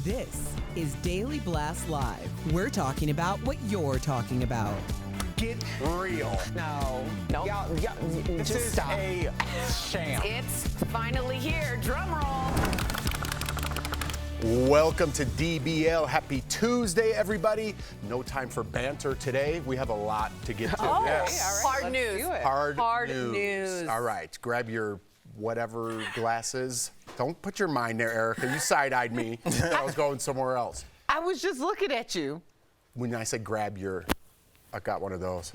This is Daily Blast Live. We're talking about what you're talking about. Get real. No. Y'all, This just is stop. a sham. It's finally here. Drum roll. Welcome to DBL. Happy Tuesday, everybody. No time for banter today. We have a lot to get to. Oh, Yes. hard Let's news. do it. Hard news. news. All right, grab your whatever glasses. Don't put your mind there, Erica. You side-eyed me. I was going somewhere else. I was just looking at you. When I said grab your, I got one of those.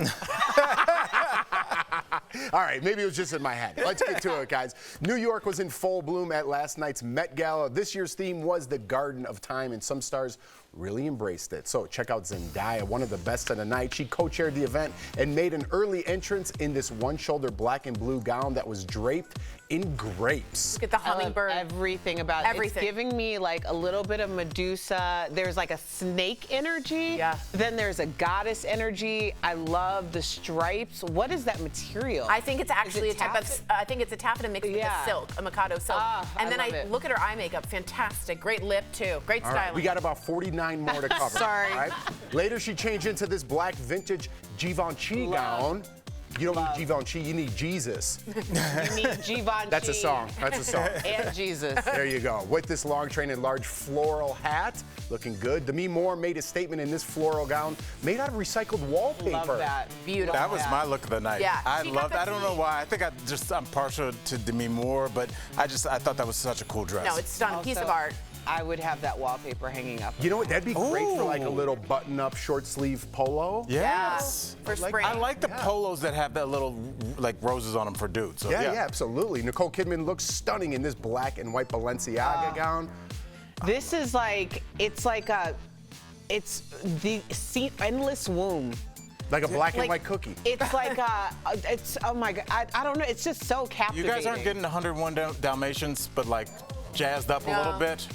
All right, maybe it was just in my head. Let's get to it, guys. New York was in full bloom at last night's Met Gala. This year's theme was the Garden of Time, and some stars really embraced it. So check out Zendaya, one of the best of the night. She co-chaired the event and made an early entrance in this one-shoulder black and blue gown that was draped in grapes. Look at the I love hummingbird. everything about it. Everything. It's giving me like a little bit of Medusa. There's like a snake energy. Yeah. Then there's a goddess energy. I love the stripes. What is that material? I think it's actually a it type of. taffeta? I think it's a taffeta mixed with Yeah. a silk, a Mikado silk. I And then love it. look at her eye makeup. Fantastic. Great lip too. Great All styling. right, we got about 49 more to cover. Sorry. all right? Later, she changed into this black vintage Givenchy gown. You don't need Givenchy, you need Jesus. You need Givenchy. That's a song. That's a song. And Jesus. There you go. With this long train and large floral hat, looking good. Demi Moore made a statement in this floral gown made out of recycled wallpaper. Love that. Beautiful. That was my look of the night. Yeah, I she got loved. the I don't know tea. why. I think I'm partial to Demi Moore, but I thought that was such a cool dress. No, it's stunning. Piece of art. I would have that wallpaper hanging up. You know what? That'd be great for like a Ooh. little button-up short sleeve polo. Yes. For like- spring. I like the polos that have that little like roses on them for dudes. So, Yeah, absolutely. Nicole Kidman looks stunning in this black and white Balenciaga gown. This is like, it's the endless womb. Like a black and Like, white cookie. It's like, it's, oh my God, I don't know, it's just so You captivating. guys aren't getting 101 Dalmatians, but like jazzed up a No. little bit.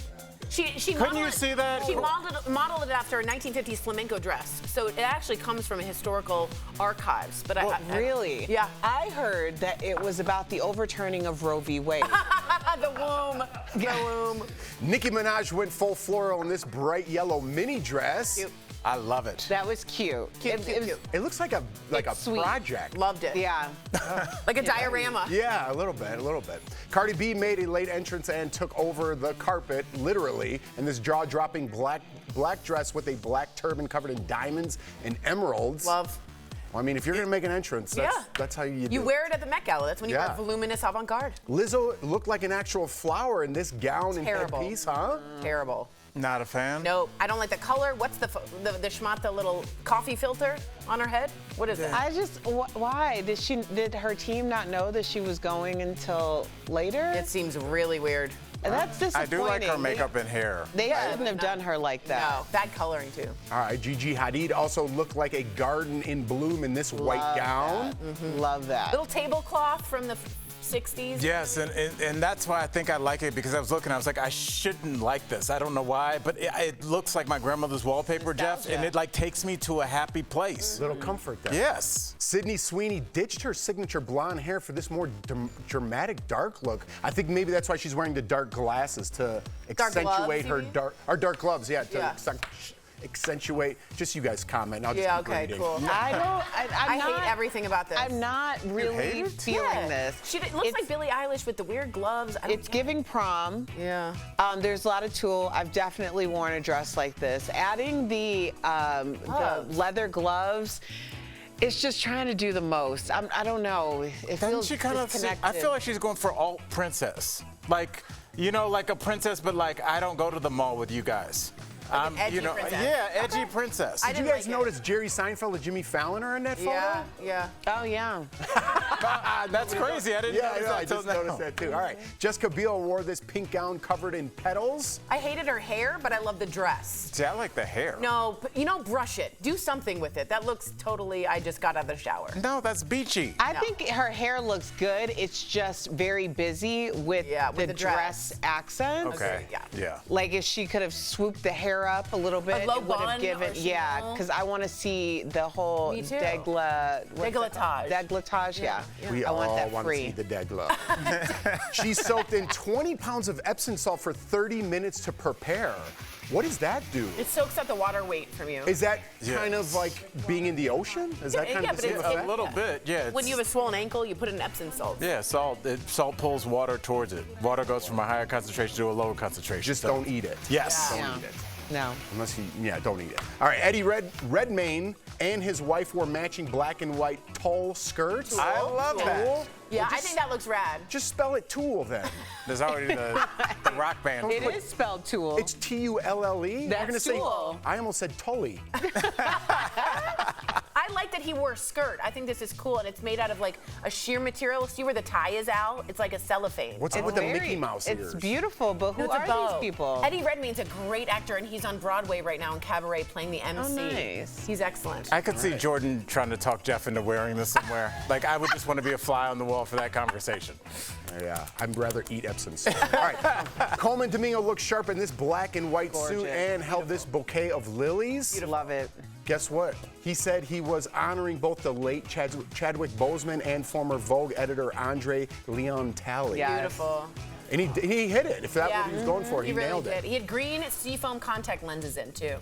She Couldn't modeled you it- see that? She modeled it after a 1950s flamenco dress. So it actually comes from historical archives. But Well, really? Yeah. I heard that it was about the overturning of Roe v. Wade. The womb. The womb. Nicki Minaj went full floral in this bright yellow mini dress. Cute. I love it. That was cute. Cute, It- cute, it was- cute. It looks like a It's sweet. project. Loved it. Yeah. Like a diorama. Yeah, a little bit, a little bit. Cardi B made a late entrance and took over the carpet, literally, in this jaw-dropping black dress with a black turban covered in diamonds and emeralds. Love. Well, I mean, if you're gonna make an entrance, that's how you do You it. wear it at the Met Gala. That's when you Yeah. wear voluminous avant-garde. Lizzo looked like an actual flower in this gown and Terrible. headpiece, huh? Terrible. Not a fan. Nope. I don't like the color. What's the schmata little coffee filter on her head? What is it? I just, why? Did her team not know that she was going until later? It seems really weird. That's I disappointing. do like her makeup and hair. They shouldn't have done her like that. No, bad coloring too. All right, Gigi Hadid also looked like a garden in bloom in this white gown. Love that. Little tablecloth from the 60s. Yes, and that's why I think I like it, because I was looking, I was like, I shouldn't like this. I don't know why, but it looks like my grandmother's wallpaper, Jeff, Nostalgia. and it like takes me to a happy place. Little comfort there. Yes. Sydney Sweeney ditched her signature blonde hair for this more dramatic dark look. I think maybe that's why she's wearing the dark glasses to Dark gloves, accentuate you her mean? dark gloves, to Yeah. accentuate. Just you guys comment. I'll just Yeah, keep okay, reading. cool. I hate everything about this. I'm not really hate it? feeling Yeah. this. Looks It's- like Billie Eilish with the weird gloves. I don't It's get giving prom. it. Yeah. There's a lot of tulle. I've definitely worn a dress like this. Adding the Gloves. leather gloves, it's just trying to do the most. I don't know. It Doesn't feels she kind of? disconnected. I feel like she's going for alt princess, like like a princess, but like I don't go to the mall with you guys. Like an edgy princess. Yeah, edgy Okay. princess. I Did you didn't guys like it. notice Jerry Seinfeld and Jimmy Fallon are in that photo? Yeah, yeah. Oh, yeah. That's crazy. I didn't Yeah, I notice know. I that till just now. noticed that too. All right. Jessica Biel wore this pink gown covered in petals. I hated her hair, but I love the dress. See, I like the hair. No, brush it. Do something with it. That looks totally, I just got out of the shower. No, that's beachy. I think her hair looks good. It's just very busy with, with the dress dress. accent. Okay. Yeah. Like if she could have swooped the hair up a little bit, low it would have bun given, or Chanel. because I want to see the whole Me too. decolletage. Decolletage, yeah. We I want all that want free. to see the degla. She soaked in 20 pounds of Epsom salt for 30 minutes to prepare. What does that do? It soaks up the water weight from you. Is that kind of like being in the ocean? Is that kind yeah, of the but same it's- effect? A little bit, yeah. When you have a swollen ankle, you put in Epsom salts. Yeah, salt. Salt pulls water towards it. Water goes from a higher concentration to a lower concentration. Just don't eat it. Yes. Don't eat it. No. Unless you, don't eat it. All right, Eddie Redmayne and his wife wore matching black and white tulle skirts. I love that. Tulle? Yeah, Well, I think that looks rad. Just spell it Tool then. There's already the rock band. It is spelled Tool. It's Tulle. That's You're gonna say, Tool. I almost said Tully. I like that he wore a skirt. I think this is cool, and it's made out of like a sheer material. See where the tie is out? It's like a cellophane. What's up with the Mickey Mouse ears? It's beautiful, but who No, it's a are bow. these people? Eddie Redmayne's a great actor, and he's on Broadway right now in Cabaret playing the MC. nice. He's excellent. I could see Jordan trying to talk Jeff into wearing this somewhere. Like, I would just want to be a fly on the wall for that conversation. Yeah, I'd rather eat Epsom salt. All right, Coleman Domingo looked sharp in this black and white suit Gorgeous. and held this bouquet of lilies. Love it. Guess what? He said he was honoring both the late Chadwick Boseman and former Vogue editor Andre Leon Talley. Yeah. Beautiful. And he hit it. If that's what he was going for, he really nailed did. it. He had green seafoam contact lenses in too.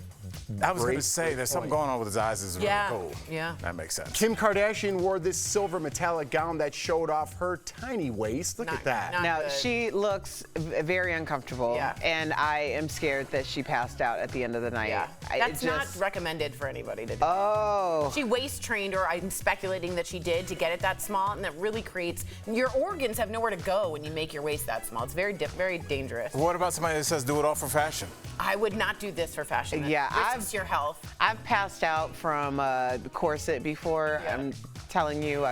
I was going Great- to say, great there's something point. going on with his eyes. Is really Yeah, cool. yeah. That makes sense. Kim Kardashian wore this silver metallic gown that showed off her tiny waist. Look Not- at that. not- Now, good. she looks very uncomfortable, Yeah. and I am scared that she passed out at the end of the night. Yeah, I- that's it not just- recommended for anybody to do. Oh. She waist trained, or I'm speculating that she did to get it that small, and that really creates your organs have nowhere to go when you make your waist that small. It's very very dangerous. What about somebody that says do it all for fashion? I would not do this for fashion. It Yeah, risks your health. I've passed out from a corset before. Yeah. I'm telling you,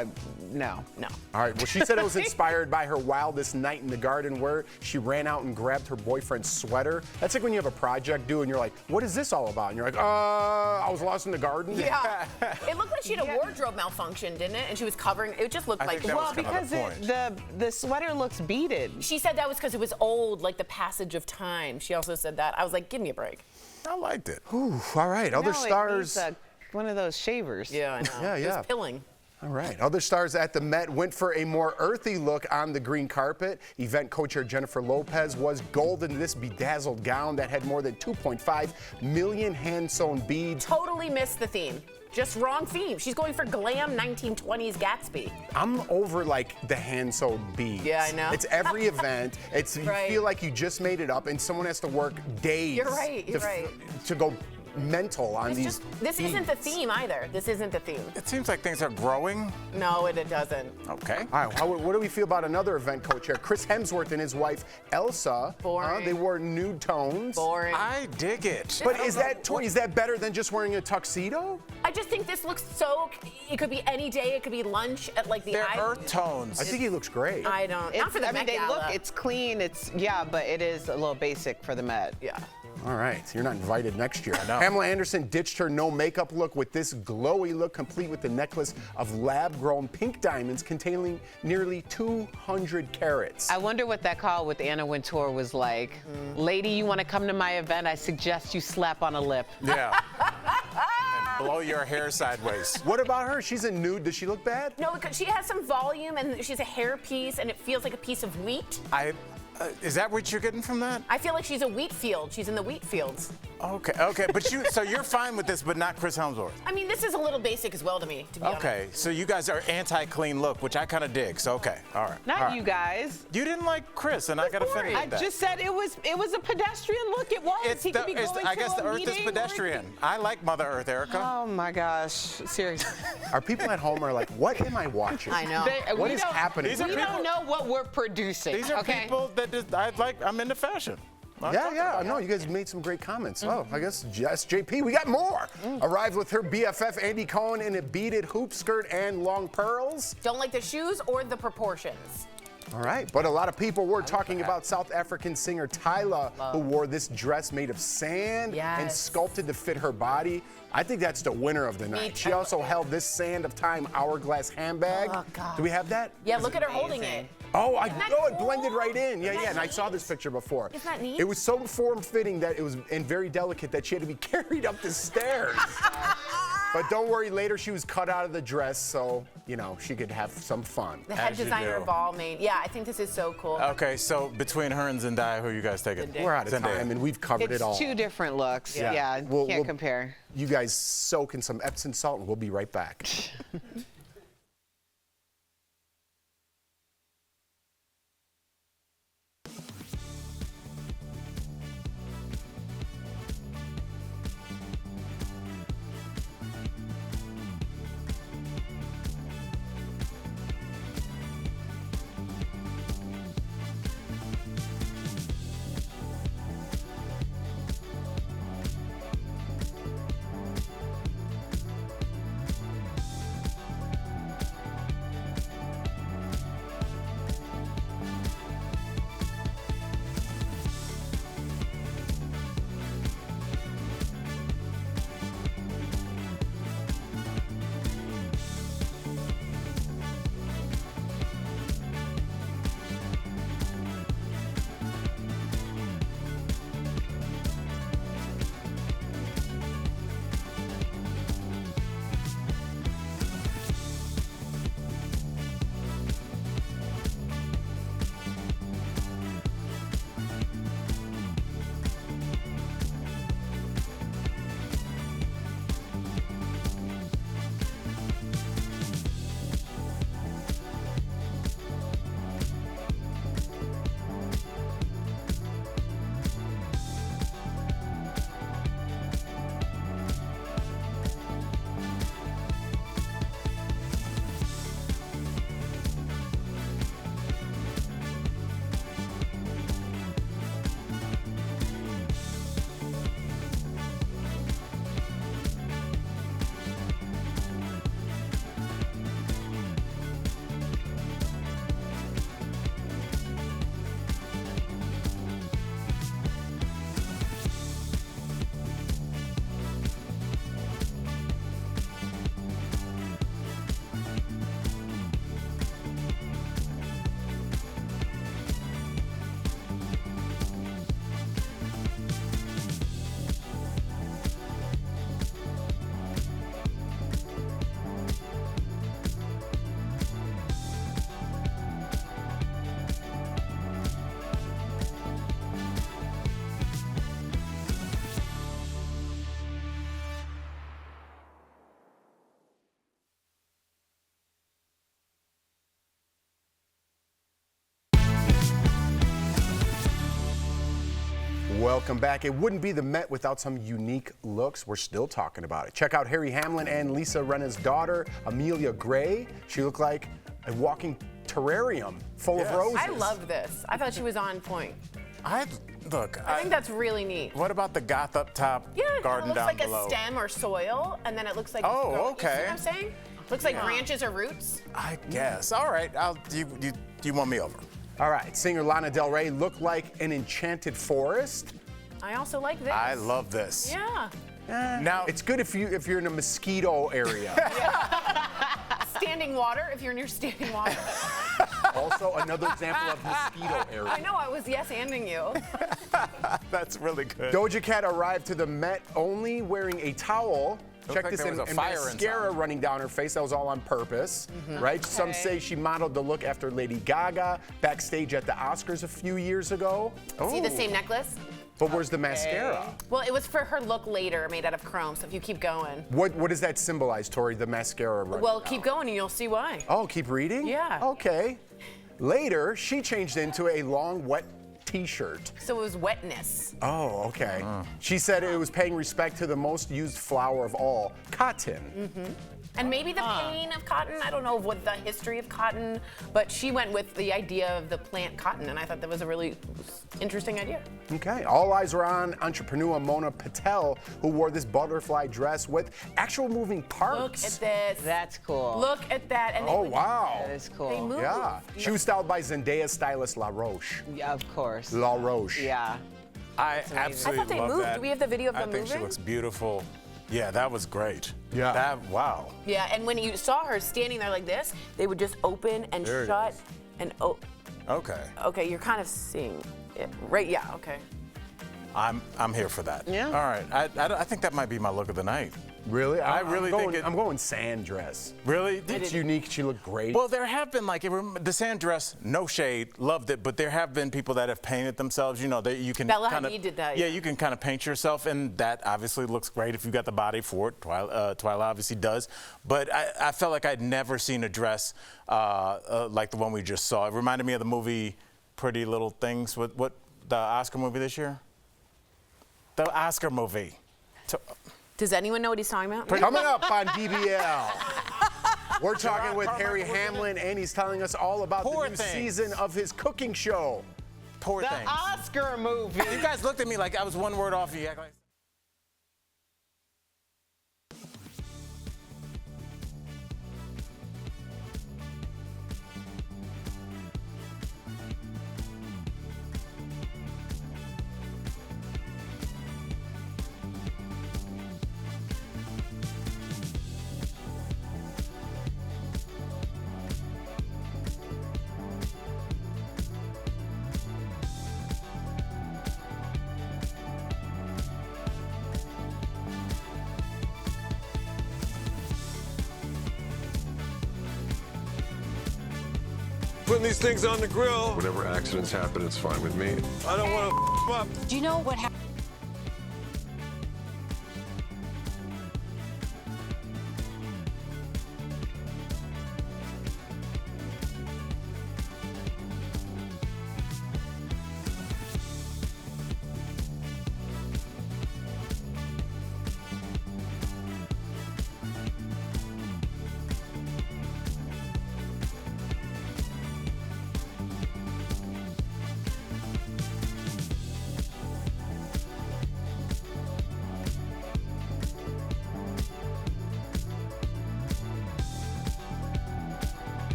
no. No. All right. Well, she said it was inspired by her wildest night in the garden where she ran out and grabbed her boyfriend's sweater. That's like when you have a project due and you're like, what is this all about? And you're like, I was lost in the garden. Yeah. It looked like she had a wardrobe malfunction, didn't it? And she was covering. It just looked I like. think that Well, was kind of because the point. the sweater looks beaded. She said that was because it was old, like the passage of time. She also said that. I was like, give me a break. I liked it. Ooh, all right. Other No, it stars. needs one of those shavers. Yeah, I know. Yeah, It yeah. was pilling. All right. Other stars at the Met went for a more earthy look on the green carpet. Event co-chair Jennifer Lopez was gold in this bedazzled gown that had more than 2.5 million hand-sewn beads. Totally missed the theme. Just wrong theme. She's going for glam 1920s Gatsby. I'm over like the hand-sewn beads. Yeah, I know. It's every event. It's you Right. feel like you just made it up, and someone has to work days. You're right, you're right. To go mental on these. This isn't the beads. theme either. This isn't the theme. It seems like things are growing. No, it doesn't. Okay. All right, what do we feel about another event co-chair? Chris Hemsworth and his wife Elsa. Boring. They wore nude tones. Boring. I dig it. But is that better than just wearing a tuxedo? I just think this looks so. It could be any day. It could be lunch at like the. They're earth tones. I think he looks great. I don't. Not for the Met they Gala. look, it's clean, but it is a little basic for the Met. Yeah. All right, you're not invited next year. know. Pamela Anderson ditched her no makeup look with this glowy look, complete with the necklace of lab-grown pink diamonds containing nearly 200 carats. I wonder what that call with Anna Wintour was like. Lady, you want to come to my event? I suggest you slap on a lip. Yeah. And blow your hair sideways. What about her? She's in nude. Does she look bad? No, because she has some volume and she's a hair piece and it feels like a piece of wheat. Is that what you're getting from that? I feel like she's a wheat field. She's in the wheat fields. Okay, but so you're fine with this, but not Chris Hemsworth. I mean, this is a little basic as well to me, to be honest. Okay, so you guys are anti-clean look, which I kind of dig. So okay, all right. Not all right. you guys. You didn't like Chris, and I got offended I with that. just said it was a pedestrian look. It was. He could be going I to guess a the Earth is meeting or- pedestrian. I like Mother Earth, Erica. Oh my gosh, seriously. Are people at home are like, what am I watching? I know. What is happening? These are We people- don't know what we're producing. These are okay? people that just, I'm into fashion. Yeah, I know. You guys made some great comments. Oh, I guess yes, JP, we got more. Arrived with her BFF Andy Cohen in a beaded hoop skirt and long pearls. Don't like the shoes or the proportions. All right, but a lot of people were talking about South African singer Tyla, who wore this dress made of sand and Yes. sculpted to fit her body. I think that's the winner of the night. She too. also held this Sand of Time hourglass handbag. Oh, God. Do we have that? Yeah, look at her holding it. Oh, I Isn't that know it cool? blended right in. Yeah, Isn't yeah, that and I saw neat? this picture before. Isn't that neat? It was so form-fitting that it was and very delicate that she had to be carried up the stairs. But don't worry, later she was cut out of the dress, so, you know, she could have some fun. The head As you designer do. of all made. Yeah, I think this is so cool. Okay, so between her and Zendaya, who are you guys taking? We're out of time, and we've covered It's it all. two different looks. Yeah. Yeah, We'll- can't we'll- compare. You guys soak in some Epsom salt, and we'll be right back. Welcome back. It wouldn't be the Met without some unique looks. We're still talking about it. Check out Harry Hamlin and Lisa Rinna's daughter, Amelia Gray. She looked like a walking terrarium full of roses. I love this. I thought she was on point. I think that's really neat. What about the goth up top, Yeah, it garden looks down like below? a stem or soil, and then it looks like Oh, growing. okay. You see what I'm saying? Looks like branches or roots. I guess. All right. Do you want me over? All right, singer Lana Del Rey looked like an enchanted forest. I also like this. I love this. Yeah. Now It's good if you're in a mosquito area. Standing water, if you're near standing water. Also, another example of mosquito area. I know, I was yes-anding you. that's really good. Doja Cat arrived to the Met only wearing a towel. Check like this there in, was a and fire mascara inside. running down her face. That was all on purpose, right? Some say she modeled the look after Lady Gaga backstage at the Oscars a few years ago. See the same necklace? But where's the mascara? Well, it was for her look later, made out of chrome, so if you keep going. What does that symbolize, Tori, the mascara running Well, down? keep going and you'll see why. Oh, keep reading? Yeah. Okay. Later, she changed into a long, wet t-shirt. So it was wetness. Oh, okay. She said it was paying respect to the most used flower of all, cotton. And maybe the pain of cotton. I don't know what the history of cotton, but she went with the idea of the plant cotton, and I thought that was a really interesting idea. Okay. All eyes were on entrepreneur Mona Patel, who wore this butterfly dress with actual moving parts. Look at this. That's cool. Look at that. And Oh, they, wow. That is cool. They moved. Yeah. She was styled by Zendaya stylist La Roche. Yeah, of course. La Roche. Yeah. I absolutely I thought they love moved. that. Do we have the video of I them think she moving? looks beautiful. Yeah, that was great. Yeah. Wow. Yeah, and when you saw her standing there like this, they would just open and There it shut is. and Okay. okay, you're kind of seeing it. Right, yeah, okay. I'm here for that. Yeah. All right. I think that might be my look of the night. Really? I really think I'm going sand dress. Really? It's unique. She looked great. Well, there have been the sand dress, no shade, loved it, but there have been people that have painted themselves. You know, you can Bella kind of Hadid did that. Yeah, you can kind of paint yourself, and that obviously looks great if you got the body for it. Twyla obviously does, but I felt like I'd never seen a dress like the one we just saw. It reminded me of the movie Pretty Little Things. What the Oscar movie this year? The Oscar movie. Does anyone know what he's talking about? Coming up on DBL, we're talking with Harry Hamlin, and he's telling us all about the new season of his cooking show. Poor The Things. Oscar movie. You guys looked at me like I was one word off. You act like. Putting these things on the grill. Whenever accidents happen, it's fine with me. I don't want to f up. Do you know what happened?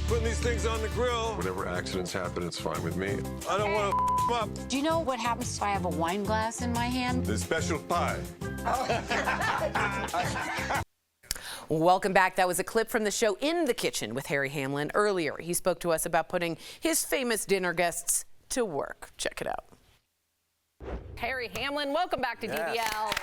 Putting these things on the grill. Whenever accidents happen, it's fine with me. I don't want to f up. Do you know what happens if I have a wine glass in my hand? The special pie. Welcome back. That was a clip from the show In the Kitchen with Harry Hamlin. Earlier, he spoke to us about putting his famous dinner guests to work. Check it out. Harry Hamlin, welcome back to DBL.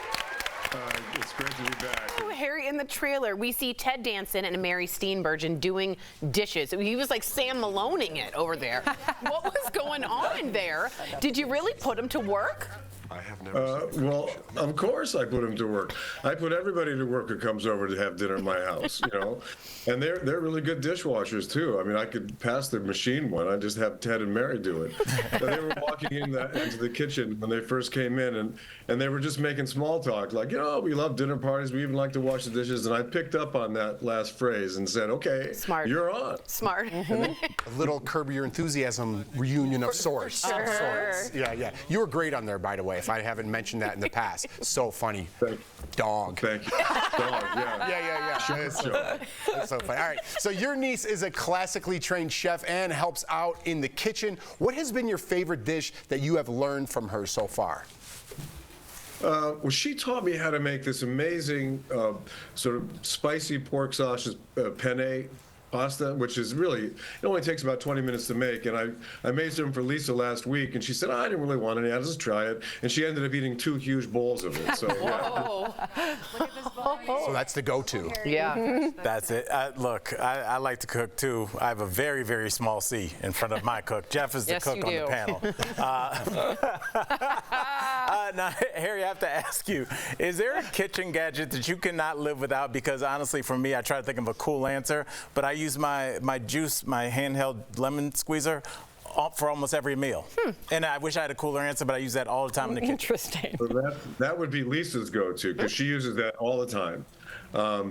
It's great to be back. Oh, Harry, in the trailer, we see Ted Danson and Mary Steenburgen doing dishes. He was like Sam Maloning it over there. What was going on there? Did you really put him to work? I have never seen Well, of course I put him to work. I put everybody to work who comes over to have dinner in my house, you know. And they're really good dishwashers too. I mean, I could pass the machine one. I just have Ted and Mary do it. And they were walking into the kitchen when they first came in, and they were just making small talk, like, you know, we love dinner parties. We even like to wash the dishes. And I picked up on that last phrase and said, okay, Smart. you're on. Smart. A little Curb Your Enthusiasm reunion of sorts. Sure. Of sorts. Yeah, yeah. You were great on there, by the way, if I haven't mentioned that in the past. So funny. Dog. Thank you. Dog, yeah. Yeah. It's so funny. All right. So your niece is a classically trained chef and helps out in the kitchen. What has been your favorite dish that you have learned from her so far? Well, she taught me how to make this amazing sort of spicy pork sausage penne pasta, which is really, it only takes about 20 minutes to make. And I made some for Lisa last week, and she said, I didn't really want any. I'll just try it. And she ended up eating 2 huge bowls of it. So, yeah. So that's the go-to. Yeah. That's it. Look, I like to cook too. I have a very, very small C in front of my cook. Jeff is the Yes, cook you on do. the panel. Now, Harry, I have to ask you, is there a kitchen gadget that you cannot live without? Because honestly, for me, I try to think of a cool answer, but I use my handheld lemon squeezer for almost every meal. And I wish I had a cooler answer, but I use that all the time in the kitchen. Interesting. So that would be Lisa's go-to, because she uses that all the time.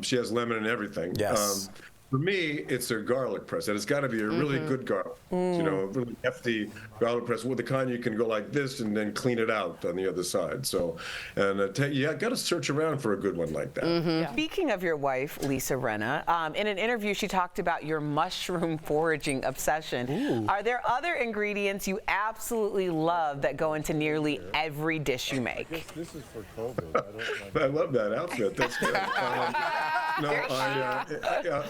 She has lemon and everything. Yes. For me, it's a garlic press, and it's got to be a really good garlic. You know, really hefty garlic press with the kind you can go like this and then clean it out on the other side. So, and yeah, got to search around for a good one like that. Speaking of your wife, Lisa Rinna, in an interview she talked about your mushroom foraging obsession. Are there other ingredients you absolutely love that go into nearly every dish you make? This is for COVID. I love that outfit. That's good.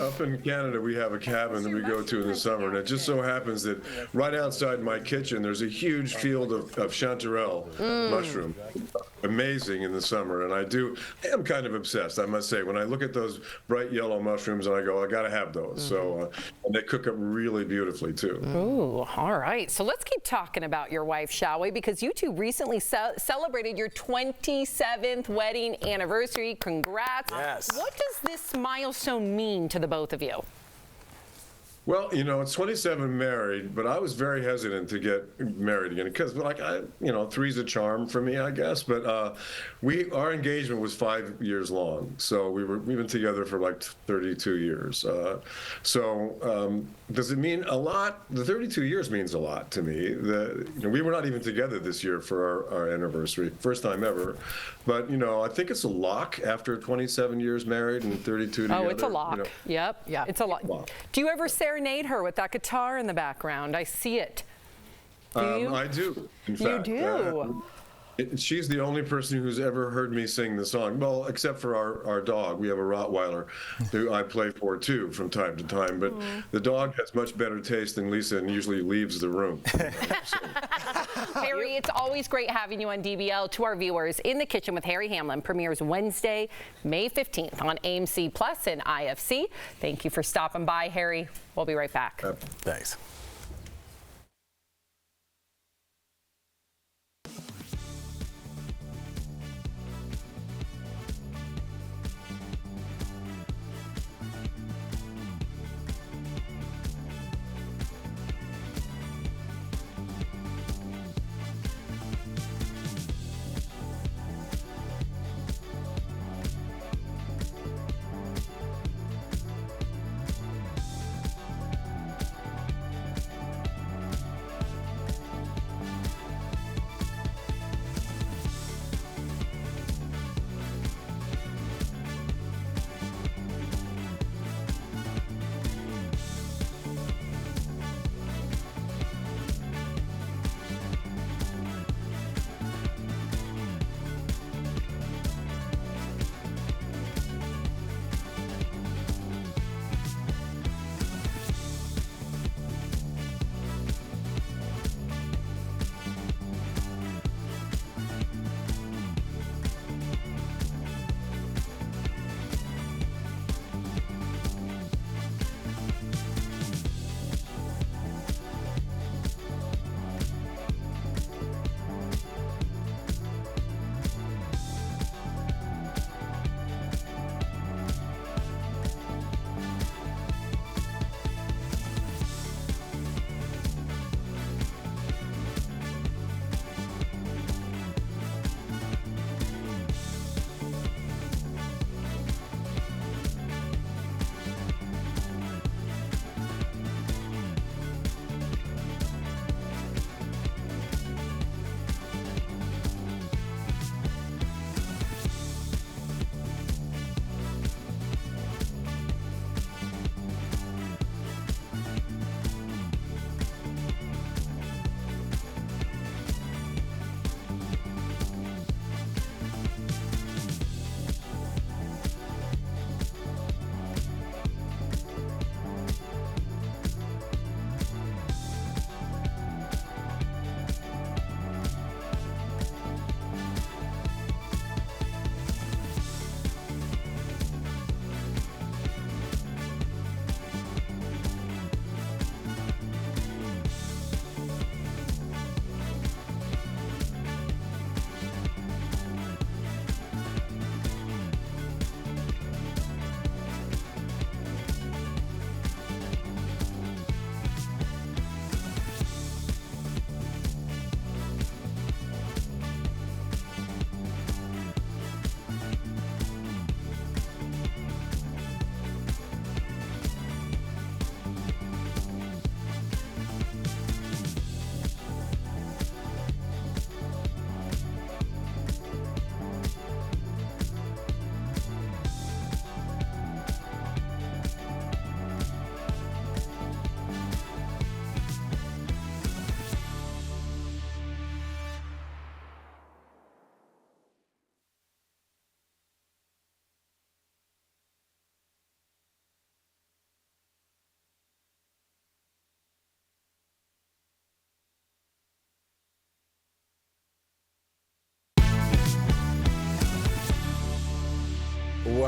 Up in Canada, we have a cabin that we go to in the summer, and it just so happens that right outside my kitchen, there's a huge field of chanterelle mushroom. Amazing in the summer, and I am kind of obsessed, I must say. When I look at those bright yellow mushrooms, and I go, I got to have those. So, and they cook up really beautifully too. Ooh, all right. So let's keep talking about your wife, shall we? Because you two recently celebrated your 27th wedding anniversary. Congrats. Yes. What does this milestone mean to the both of you? Well, you know, it's 27 married, but I was very hesitant to get married again because, like, three's a charm for me, I guess. But our engagement was 5 years long, so we've been together for like 32 years. Does it mean a lot? The 32 years means a lot to me. We were not even together this year for our anniversary, first time ever. But I think it's a lock after 27 years married and 32 together. Oh, it's a lock. Yep. Yeah. It's a lock. Do you ever serenade her with that guitar in the background? I see it. Do you? I do. In fact, you do. She's the only person who's ever heard me sing the song. Well, except for our dog. We have a Rottweiler who I play for too from time to time. But the dog has much better taste than Lisa and usually leaves the room. Harry, it's always great having you on DBL. To our viewers, In the Kitchen with Harry Hamlin premieres Wednesday, May 15th on AMC Plus and IFC. Thank you for stopping by, Harry. We'll be right back. Thanks.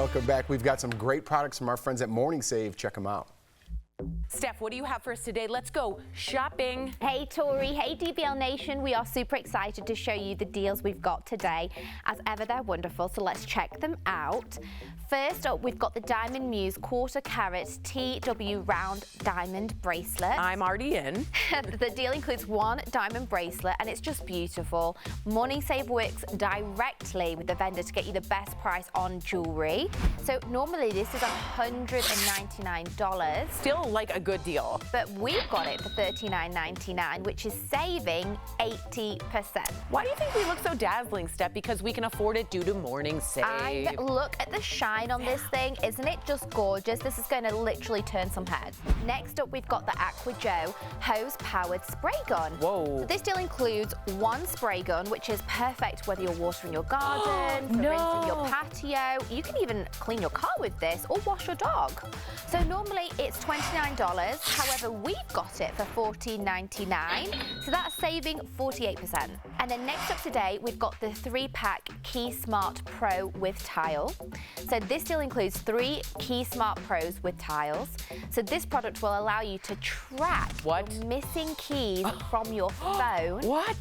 Welcome back. We've got some great products from our friends at Morning Save. Check them out. Steph, what do you have for us today? Let's go shopping. Hey Tori, hey DBL Nation. We are super excited to show you the deals we've got today. As ever, they're wonderful, so let's check them out. First up, we've got the Diamond Muse quarter carat TW round diamond bracelet. I'm already in. The deal includes one diamond bracelet and it's just beautiful. Morning Save works directly with the vendor to get you the best price on jewelry. So normally this is $199. Still like a good deal. But we've got it for $39.99, which is saving 80%. Why do you think we look so dazzling, Steph? Because we can afford it due to Morning Save. And look at the shine on this thing. Isn't it just gorgeous? This is going to literally turn some heads. Next up, we've got the Aqua Joe hose-powered spray gun. Whoa. So this deal includes one spray gun, which is perfect whether you're watering your garden, for rinsing your patio. You can even clean your car with this or wash your dog. So normally it's $29. However, we've got it for $14.99. So that's saving 48%. And then next up today, we've got the 3-pack Key Smart Pro with tile. So this deal includes 3 Key Smart Pros with tiles. So this product will allow you to track your missing keys from your phone. What?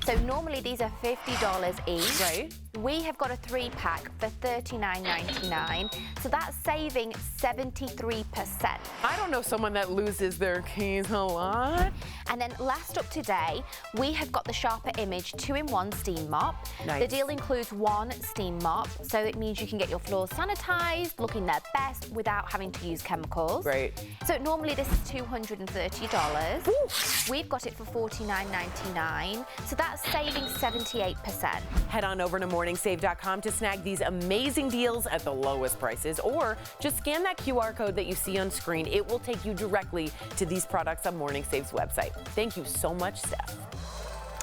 So normally these are $50 each. Right. We have got a 3-pack for $39.99. So that's saving 73%. I don't know someone that loses their keys a lot. And then last up today, we have got the Sharper Image 2-in-1 steam mop. Nice. The deal includes one steam mop, so it means you can get your floors sanitized, looking their best without having to use chemicals. Great. So normally this is $230. Ooh. We've got it for $49.99, so that's saving 78%. Head on over to morningsave.com to snag these amazing deals at the lowest prices, or just scan that QR code that you see on screen. It will take you directly to these products on Morning Save's website. Thank you so much, Steph.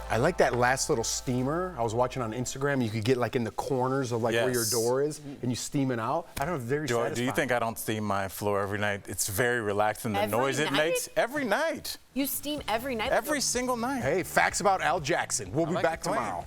I like that last little steamer. I was watching on Instagram. You could get like in the corners of like where your door is, and you steam it out. I don't know, very satisfying. Do you think I don't steam my floor every night? It's very relaxing. The noise it makes every night. You steam every night? Every single night. Hey, facts about Al Jackson. We'll be back tomorrow.